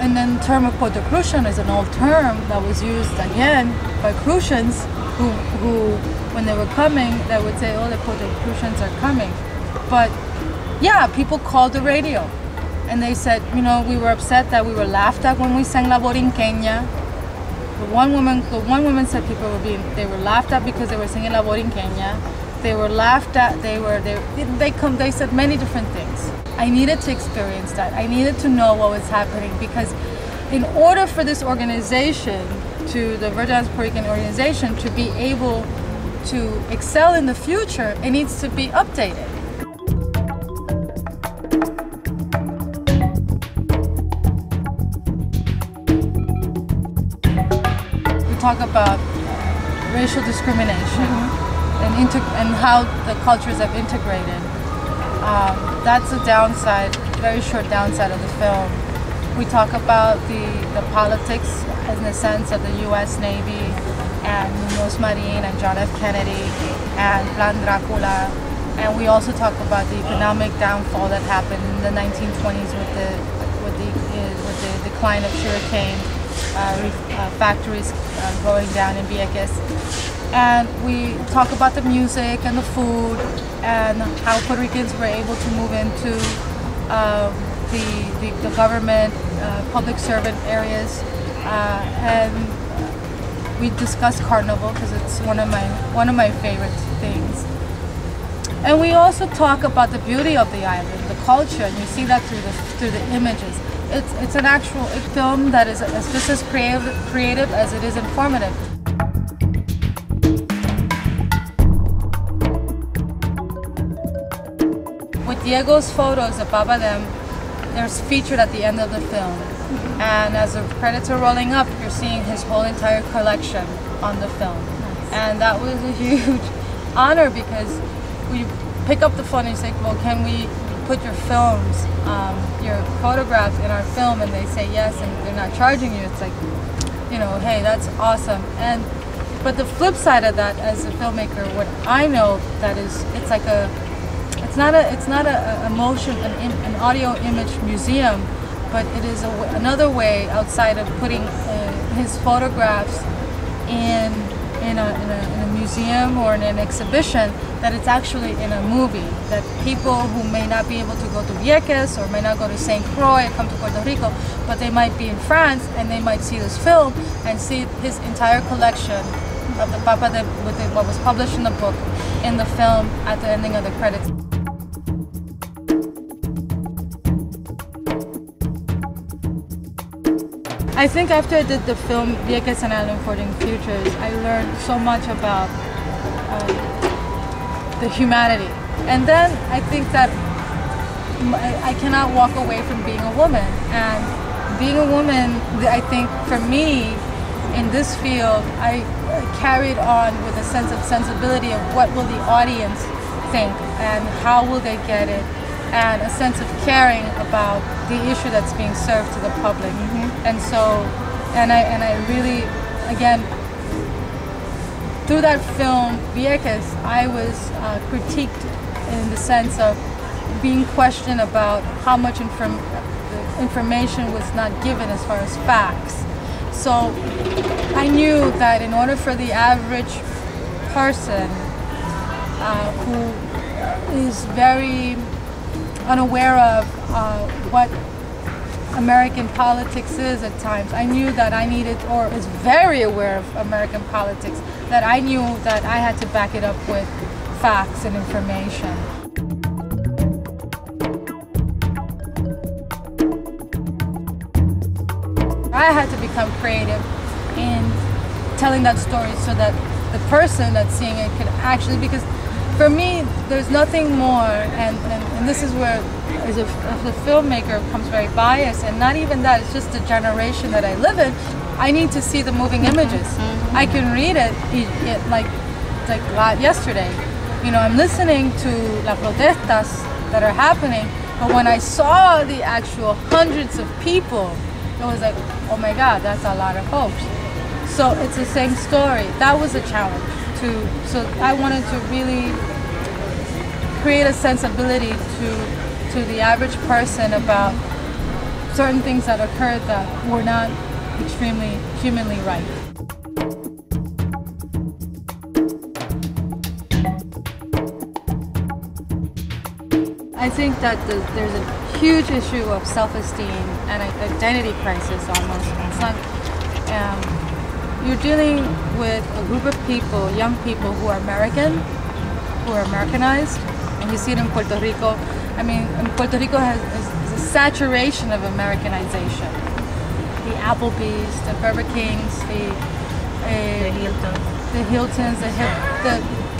And then the term of puerto crucian is an old term that was used again by Crucians who when they were coming, they would say, oh, the puerto crucians are coming. But yeah, people called the radio and they said, you know, we were upset that we were laughed at when we sang La Borinqueña. The one woman said they were laughed at because they were singing La Borinqueña. They were laughed at, they said many different things. I needed to experience that. I needed to know what was happening, because in order for this organization, the Virgin Puerto Rican organization, to be able to excel in the future, it needs to be updated. We talk about racial discrimination and how the cultures have integrated. That's a downside, very short downside of the film. We talk about the politics in the sense of the U.S. Navy and Munoz Marin and John F. Kennedy and Plan Dracula. And we also talk about the economic downfall that happened in the 1920s with the decline of sugarcane factories going down in Vélez. And we talk about the music and the food and how Puerto Ricans were able to move into the government, public servant areas, and we discuss Carnival because it's one of my favorite things. And we also talk about the beauty of the island, the culture, and you see that through the images. It's an actual film that is just as creative as it is informative. With Diego's photos, the Papa Dem, they're featured at the end of the film. And as the credits are rolling up, you're seeing his whole entire collection on the film. Nice. And that was a huge honor, because we pick up the phone and say, well, can we put your films, your photographs in our film? And they say yes, and they're not charging you. It's like, you know, hey, that's awesome. But the flip side of that, as a filmmaker, what I know that is, it's not an audio image museum, but it is another way outside of putting his photographs in a museum or in an exhibition, that it's actually in a movie, that people who may not be able to go to Vieques or may not go to St. Croix or come to Puerto Rico, but they might be in France and they might see this film and see his entire collection of the Papa de, what was published in the book, in the film at the ending of the credits. I think after I did the film Vieques and Island Forging Futures, I learned so much about the humanity. And then I think that I cannot walk away from being a woman. And being a woman, I think for me, in this field, I carried on with a sense of sensibility of what will the audience think and how will they get it, and a sense of caring about the issue that's being served to the public. And so, and I really, again, through that film, Vieques, I was critiqued in the sense of being questioned about how much information was not given as far as facts. So I knew that in order for the average person who is very unaware of what American politics is at times, I knew that I needed, or is very aware of American politics, that I knew that I had to back it up with facts and information. I had to become creative in telling that story so that the person that's seeing it could actually, because for me, there's nothing more, and this is where, as a filmmaker, becomes very biased, and not even that, it's just the generation that I live in. I need to see the moving images. I can read it like yesterday. You know, I'm listening to la protestas that are happening, but when I saw the actual hundreds of people, it was like, oh my God, that's a lot of folks. So it's the same story. That was a challenge. So I wanted to really create a sensibility to the average person about certain things that occurred that were not extremely humanly right. I think that there's a huge issue of self-esteem and an identity crisis almost. It's not, you're dealing with a group of people, young people who are American, who are Americanized, and you see it in Puerto Rico. I mean, Puerto Rico has a saturation of Americanization. The Applebee's, the Burger Kings, the Hiltons, the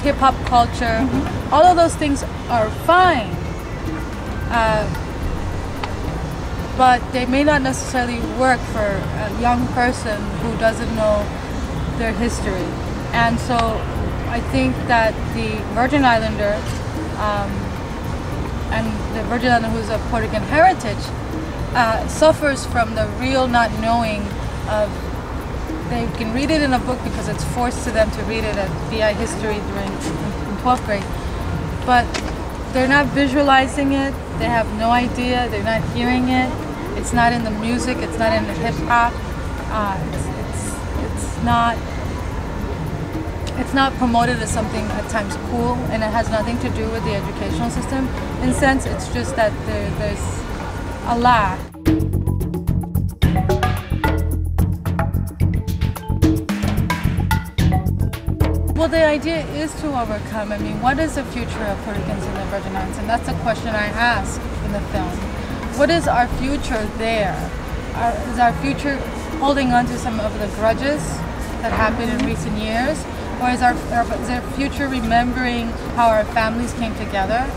hip-hop culture. Mm-hmm. All of those things are fine. But they may not necessarily work for a young person who doesn't know their history. And so I think that the Virgin Islander and the Virgin Islander who's of Puerto Rican heritage suffers from the real not knowing of, they can read it in a book because it's forced to them to read it at BI history in 12th grade. But they're not visualizing it, they have no idea, they're not hearing it, it's not in the music, it's not in the hip hop, it's not promoted as something at times cool, and it has nothing to do with the educational system. In a sense, it's just that there's a lack. Well, the idea is to overcome. I mean, what is the future of Puerto Ricans in the Virgin Islands? And that's the question I ask in the film. What is our future there? Is our future holding on to some of the grudges that happened in recent years? Or is our future remembering how our families came together?